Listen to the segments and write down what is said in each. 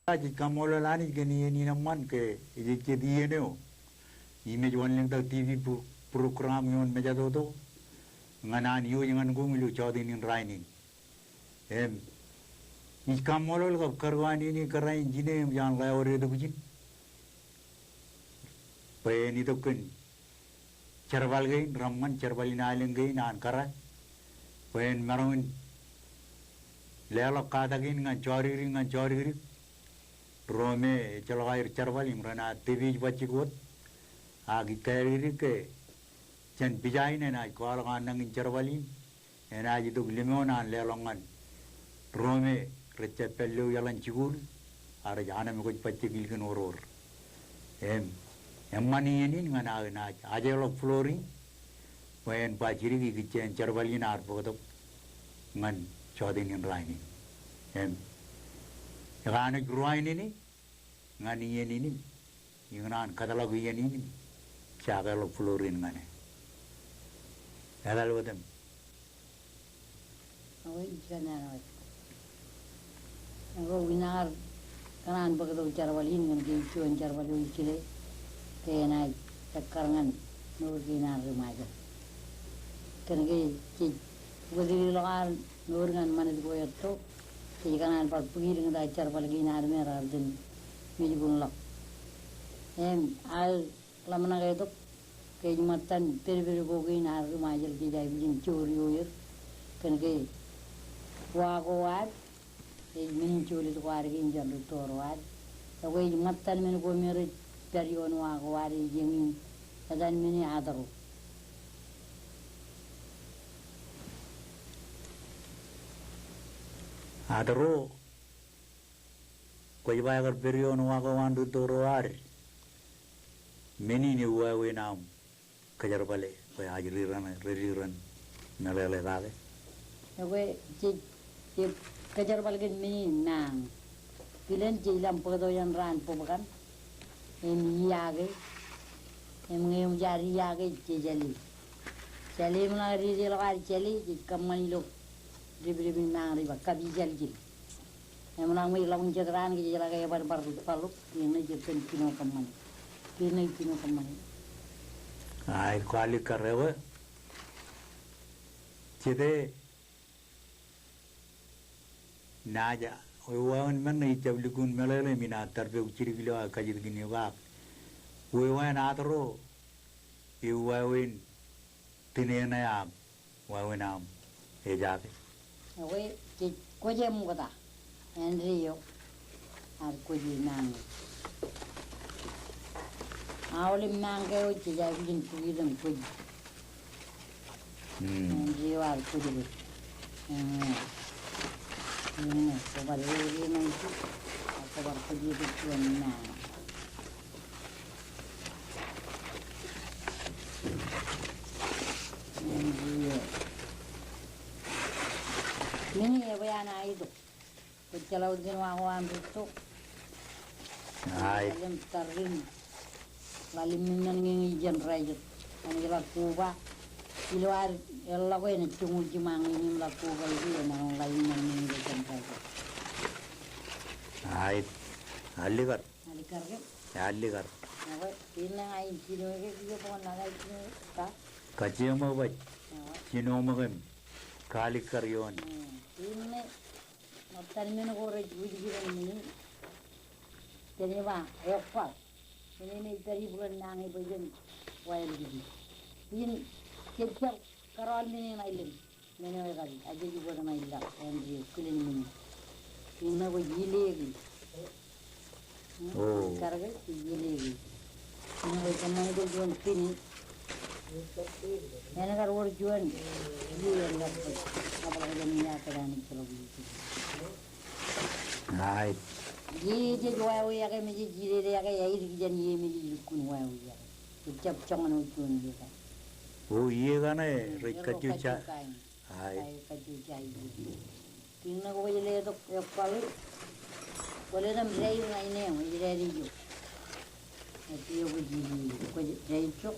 Aji kamola lani gani ni naman ke ije diye ne o. Ime juan leng tak TV program yon meja to nganan yo jangan gung lu chodi nin rainin. Em ni kamola ka karwani ni karai jine yang la ore to kujin. Pe ni to kun charwal gei ramman charwali na leng gei nan kara. Pen marun lela kada gei ngan chori Rome calokair charwal imrana TV bachikot agi kairi ke chen bijai ne na kwal nang charwalin ena jitu limona lelongan Rome recepello yalan chigul ara jana me koj pachikil ken oror emmani ni ngana na ajelo flooring wen bachiri gi chen charwalin ar bodo ngan chodin in raini Rana gruain ini, ngani ini, ingnan kata lagu ini, siapa lo florin ngane. Ada lo dem. Awak jangan awak. Aku winar kanan begitu cara walin kan kicuan cara walin cile, kena cakarangan nur winar remaja. Kena ki berdiri lokan nur kan mana digoyat tu. Kanan par pergi dengan acar palagi nar merah dan mijibun lak. Al lama nak itu kejumatan peri bogi nar majel kijai bijin curi uyur kan ke wagoat minin curi tu kuar ke injan rutorwat. Tapi kejumatan min ko meri peri on wagoat jengin adan mini adaru. Adaro koi ba agar perion wago wandu toroar meni ni wawe nam kajar bale koi ajiriran nalele dale Tapi kajar bale meni nang pilen jilam podo yang ran pobakan yage ngem jari yage jali mulai jalo jali kamani lo Ribu nang riba kabi jal. Emang mi lawan jadran ke jala ke bar paluk ini jadi kino kaman. Ai kuali karewa. Jadi naja Wewan mana ijablikun melele mina tarbe uciri gilo kajir gini wak. Wewan atro iwawin tinena yam wawenam ejake. Awak koje muka Enrio ar koje nang. Awal mangke uci jadi jin kuji dan koje. Enrio ar koje. Sobat ini nanti sobat koje itu tuan nang. Enrio. Mini apa yang itu? Kalau dengan wanguan itu, dalam tarin, lalu minyak ijan raja, ini lakuba, iluar, lagu ini cungul cimang ini lakuba itu, orang lain yang ijan raja. Hai, aligar. Aligar ke? Aligar. Apa? Ini air cino ke? Dia pun nak air cino tak? Kacang apa? Cino macam kali karyon. Ini matan mana korek wujud ini, jadi apa? Ekor, ini dari bulan nangai bagian wayar jadi. Ini kecil karal ini nailim, ini kali, aja juga nailah, Andrew kulin ini. Ini aku gile lagi. Karga gile lagi. Ini aku kemana itu jual kini. Ini kan orang jual, dia yang dapat. Apa lagi minyak kerana kalau begitu. Hai. Ye jual ya kan, mesti jile ya kan, ya ini jadi ye mesti kun jual ya. Ucap jangan ucun dia kan. Oh iya kan kacuca. Hai. Kacuca itu. Tinggal kau jile itu kalau boleh nam jai ini yang jai itu. Nanti aku jile, kau jai itu.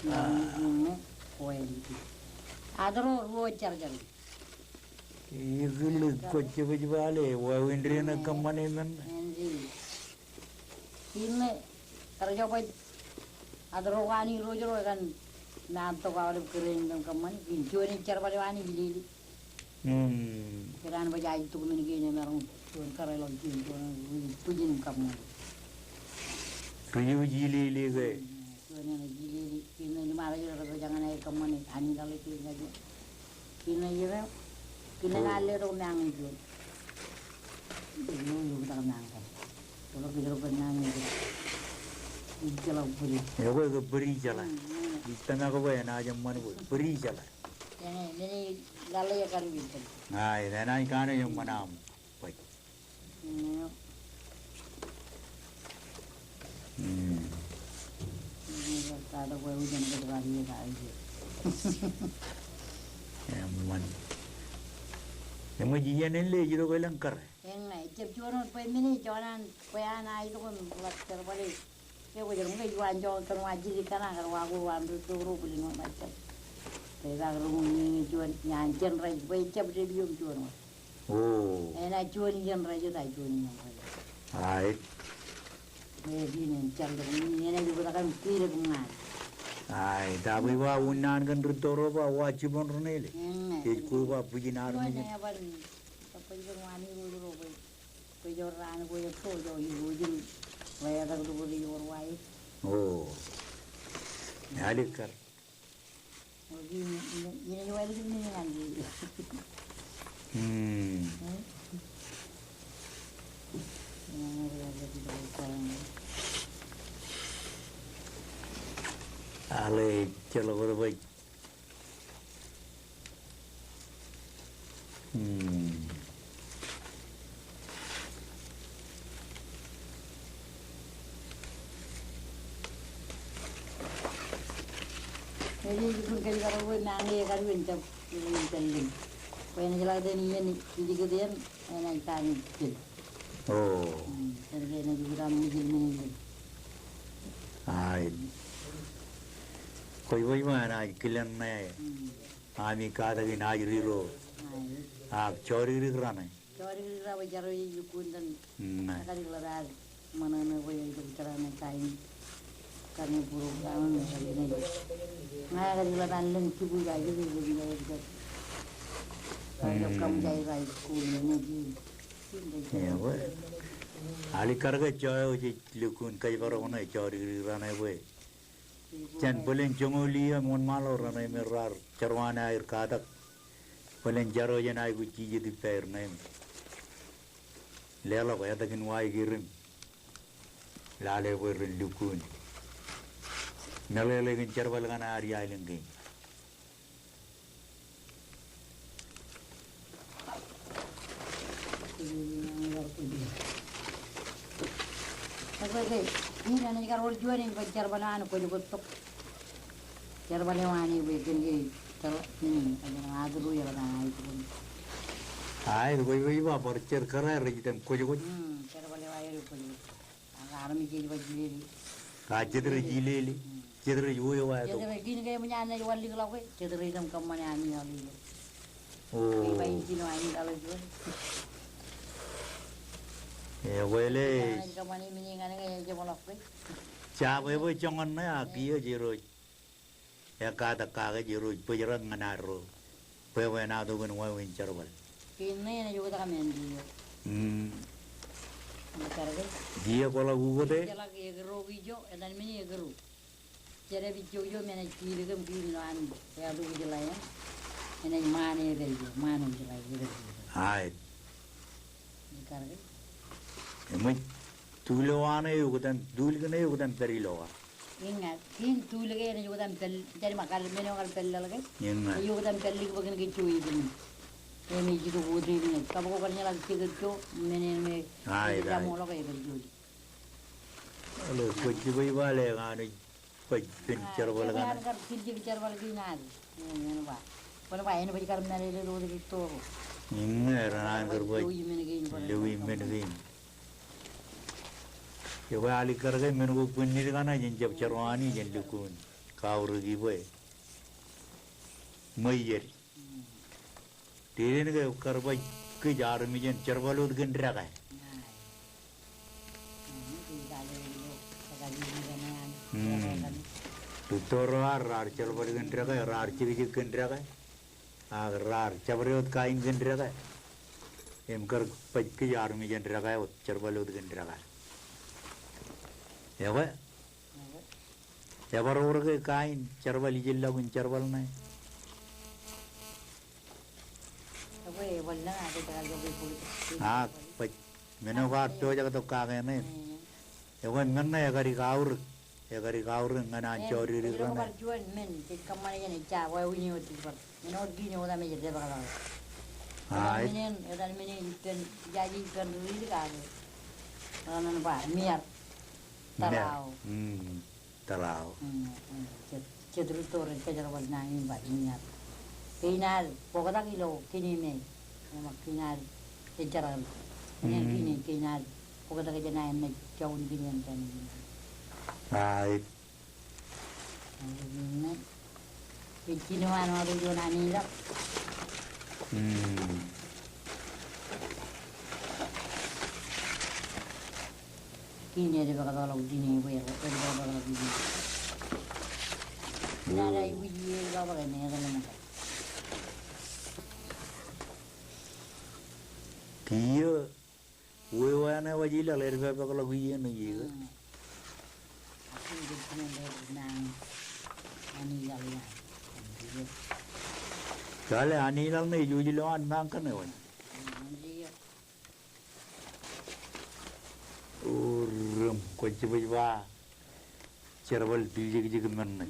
Ini kau itu. Adaro ruo charger. Igil kochi bale wa windrina kamane men. Enzi. Ini kerja apa? Ada rogani rojo kan nanto kawal keren dan kaman. Pintu ni cara pada wani gili. Keran baca itu kemana gini merong tuan karai lagi tujuan kamu. Riu gili lagi. Tuan yang gili ini malah juga jangan naik kaman ani kalau itu aja. Ini juga kini ngalir orang itu. Ini juga tak nangka. Kalau kita pernah itu, jalan beri. Ya, gue beri jalan. Di tengah gue yang aja mana gue beri jalan. Ini galau ya kan gitu. Nah, ini naik kan yang mana baik. Ini ada gue hujan berlari ya aja. Yang mana? Yang mau jian ini jadi gue langkar. Yang naik cep cuman pemini cuman peana itu kan buat terbalik. Ya gue jangan kayak jualan jual kan wajib di kanan kan wagu wandu turu beli macam. Kita rumuni cuman nyancer rai cep dia bium cuman. Oh. Enak cuman yang rai juga cuman yang rai. Baik. Begini nyancer ini juga kan kiri keman. Ay, tapi wah unan kan rutoro wah wajib on renele. Ikut wah puji naruh ni. Apa juga wani dulu kau joran kau yang kau jauh ibu jin, waya tak tu kau di luar wai. Oh, ada kar. Ini juga ada ni lagi. Ale, celo berbaik. Jadi pun kalau gue nangi kan gue cep celing. Kau yang jelas dan ini jadi kemudian naik tani kecil. Oh. Jadi nak juga mungkin ini. Ay. Kau mana kilan na? Ami kada gin ajri ro. Chori kerana. Chori kerana baca roi jukun dan. Kali kelar mana nak boleh bercerita kain. Kami puru kawan macam ini. Nah, kalau kita tanam cipu aja tu boleh kita. Kalau kamu cari rai school ni Ya, boy. Ali karga coy uji lukun kai baru mana chori kerana boy. Jan boleh jongoli mon malo rana merar cerwana air kadak. Boleh jaro jan ay guci jadi pair naim. Lela kaya takin wai girin. Lale boy lukun. Nalele kan cerwal kan ari ay lengki. Okey, ini kan jika orang jual ni baca balaan kau juga tok. Cara balaan ni begini ni, ada dulu ya balaan itu. Ay, boy wah percer kara rejitem kujo. Cara balaan itu kau. Agar kami jadi baju ni. Kajedre jileli. Cedera juga wah tu. Cedera gini kayak menyana jual di kalau cedera hitam kemana ani kali. Oh. Bayi cino ani kalau jual. Ya boleh. Kemana ini kan kayak jual apa? Siapa yang jangan nak dia jero. Ya kata kagak jero pejerang nganaro. Pewe na tu kan wah wincarwal. Kini juga tak main dia. Dia kalau gua deh. Jalan ke geru hijau, dan ini geru. Cara hijau mana kiri ke kiri lawan, ya tu jalan ya. Ini mana kerja, mana jalan kerja. Hai. Karena. Emang tuloan itu kan, dul kan itu kan periloa. Ingat, ini tuh lagi ini juga kan jadi makal mana makal pel lagi. Ingat. Juga kan pel lagi bagian kecil ini. Ini juga putri ini. Kalau kau kerja lagi kecil, mana Hai. jamu lagi kerja. Kalau kerja balik kan, pencar balik kan. Kan kerja pencar balik ini ada. Ini apa? Kalau apa ini bagi karena ini dulu itu. Ingat, orang kerja. Lewi menegin. Coba alik kerja menunggu punir kan aja jam cerwani jen lukun. Kau rugi boy. Mayeri. Tirin ke karba ke jar mijen cerbalut gendra Tutor rar cerbar gendra rar ciri gendra rar cabriot kain gendra emkar ke jar mijen gendra cerbalut gendra ya ba ya baru ke kain cerbal jilla pun cerbal nai ah menawar tu jaga tu kagak ni ya kan mana ya kari kaur ngana cori ri rana Talau. Cedrutor kejar warna ini banyak. Kinar, pokoknya kilo kini me, nama kinar kejaran. Kini kinar, pokoknya kejaran me jauh kini enten. Baik. Kini mana orang jual ani lah. Kini ada bakal lalu dini, ada bakal lalu dini. Nada ibu dia bakal ni ada mana? Kia, wewana wajila lerba bakal lagu dia ni juga. Aku jadi kena nang ani lalu. Kalau ani lalu ni jujilan nang kan ni wan. Urum kunci baju cerbal tujuh je mana?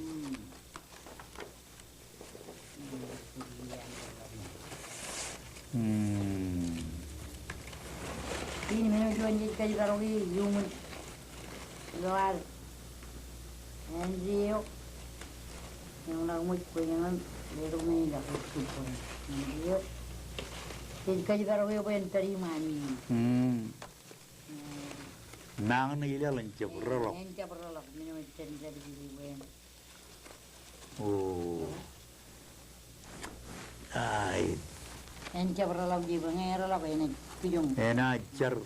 Ini mana jual je kaji karogi human luar, NGO yang nak muat punya leru ni dah cukup. NGO kaji karogi apa yang terima ni? Nang ni dia lencap rolok. Lencap rolok, minum jadi wen. Oh, ay. Lencap rolok di bangai rolok ini kijung. Enak cer.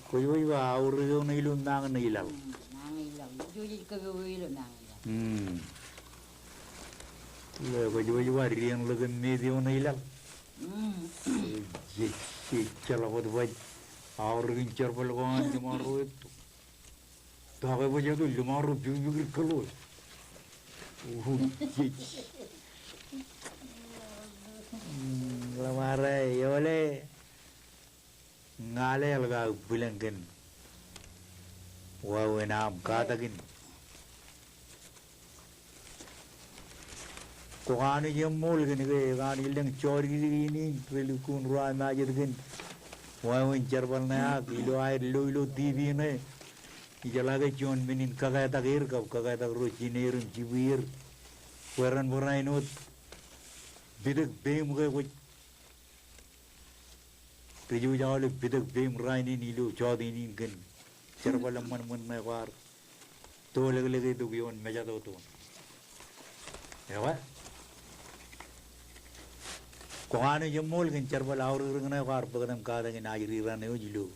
Kau juga orang ni lu nang ni lah. Nang ni lah, jadi kau lu nang lah. Kau juga riang lagi ni dia ni lah. Cakap apa tu buat? Orang cerbal kawan cuma roh itu. Tak apa je tu cuma roh juga keluar. Lamarai, ya boleh ngale alga bilang kan. Wah, enam kata kan. Kau kan ni jemul kan ni, kan ilang cori ni, pelukun ruang ajar kan. Wah, cerbal ni kilo air lo TV ni. Ijala ke John Benin kakak tak kau kakak tak rocinir cibir. Weran berai nut. Bidak bem ke waj. Tujuh jauh le bidak bem rai ni nilo cawdi ni kan. Cerbal man na war. To lagi tu kion meja tu. Ya apa? Kau ane jemul kan cerbal orang na war pakai kata kan ajri rana ujilu.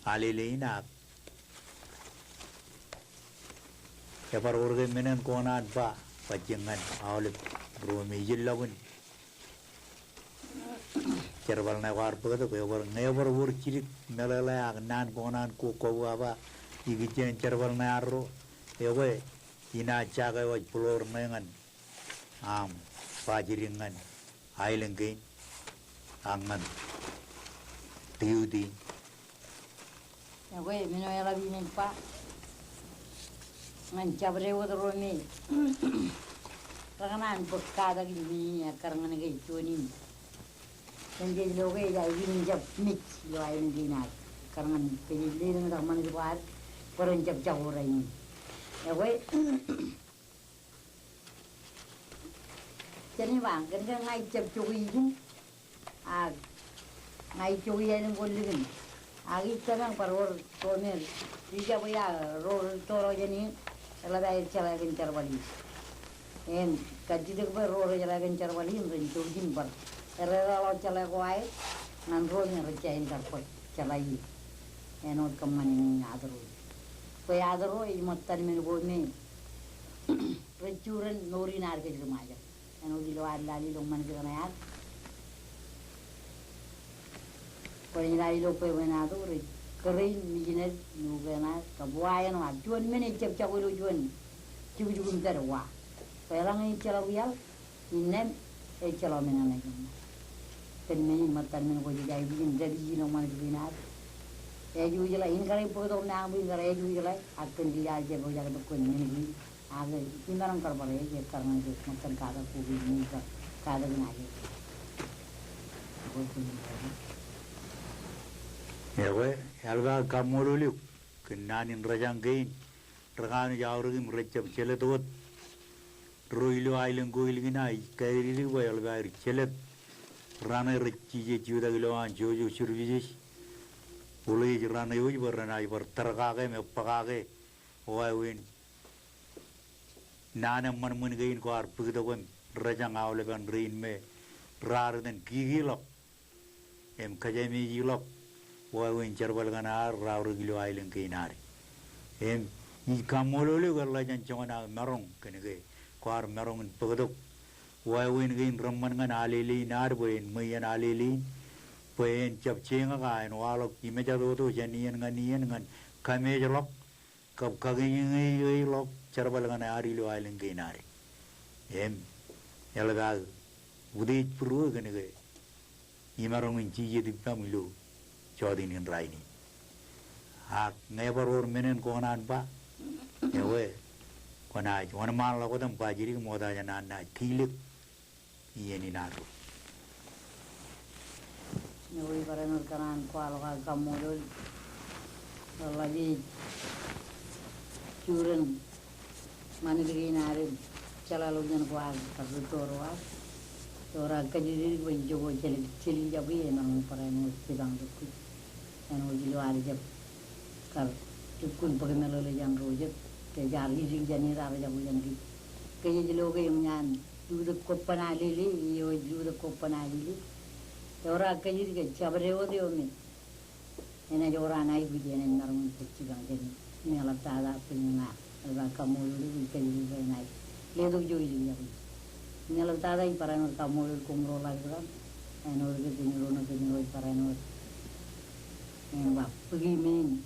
Alile nak. Kepar orang menen konan pa pajangan awal rumi jelagun. Cerbal na war pakai tu kepar never work cilik melala nan konan ko apa ikijen cerbal na arro ewe ina caga waj pelor nengan am pajiringan ailengkein angan tiudi. Aku minum air lagi ni pak. Ngancap rewat romi. Kerana berkata gini ya kerana ni itu ni. Jadi logo ya ini jap mix lo air ni nak. Kerana jadi ni nak mana dibuat perencap jauh orang ni. Aku jadi bang kerana ngai jap cuci ni. Ngai cuci yang boleh ni. Agi sekarang perwar toner, jika boleh rol toro jadi, kalau dah cakap gencar balik. Kaji ke roro jala gencar walin rencu jimbar. Era lo cala kuai nan ro ni recain karpot calai. Enot kamani adro. Koi adro i mattan men go ni. Rencuren nori nar ke jemaja. Enot dilo lali lo man ke na Koi lali lo pe wenado re kering mijiner nugana kabuaya no ajuan men icap cakulu juan. Cubu-cubu terwa. Perang ini calo biar, ini calo mana lagi. Penmeni matan men kau jadi bikin jadi jino mana binar. Juga jelah ini kalau ibu tu nak bikin kalau juga jelah akan dia aja kau jaga tukun ini agar ini orang kerja aja karena itu matan kada kubi ini kada guna aja. Ya we, alga kamu dulu, kenanin rajang gain, rekan jauh lagi merecap celet tuh. Roilu ailen goil gina kairi wa alga celet rana recci juda giloan jojo survisis ulai rana yuj berana ibar terkage me pakage wawin nana man mun gain ko ar pugdawan rajang awle ban rin me rar den gigilok em kajemi gilok wawin charbal gana rar gilo ailen kainari em I kamolole garla jan chona marong kenege kwar marong pagdok wawin gain ramman ngan alili nar boin mayan alili poin chap chenga ga en walok imeja do to janian ngan kame jalok kap kagin lok charbal gana ari lo ailen gainari em yalga udit puru kenege imarong inchi dipamilu chodinin raini hak never or menen konan pa Ewe, konai, wana malah kau tempat jadi moda jangan nak tilik, iya ni naru. Ewe paranur kanan kual kamu dulu, lagi curen mana lagi naru, calalu jangan kual tertutur kual, orang kejadian kau jogo celi jabi, enam paranur sedang tu, enam jilo ada jab, kar tukun pakai melole yang rojak. Jadi sing jani rara jabu jani, kaya jelo kaya nyan, juda kopan alili, iyo juda kopan alili, orang kaya juga cabarewo deh omi, ena orang naik video ena narum pecah jadi, ni alat tada punya, alat kamu dulu kaya juga naik, ledo jauh juga, ni alat tada i paranor kamu dulu kumro lagi kan, ena orang itu ni rona paranor, ena pergi main.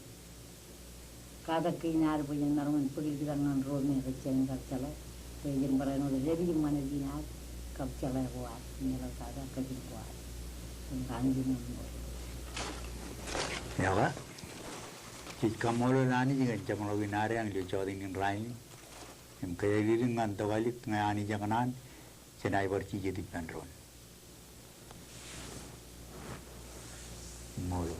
Kada kinar punya naruman pergi kita ngan road ni kecil kat cala, pengen barang orang jadi mana dinar kap cala kuat, ni lah kada kecil kuat, tentang jenis ni. Ya kan? Jika malu nani jangan cuma lagi nari yang dia cakap dengan rain, yang kaya diri ngan tawalik ngani janganan, cenai berci jadi penron. Malu.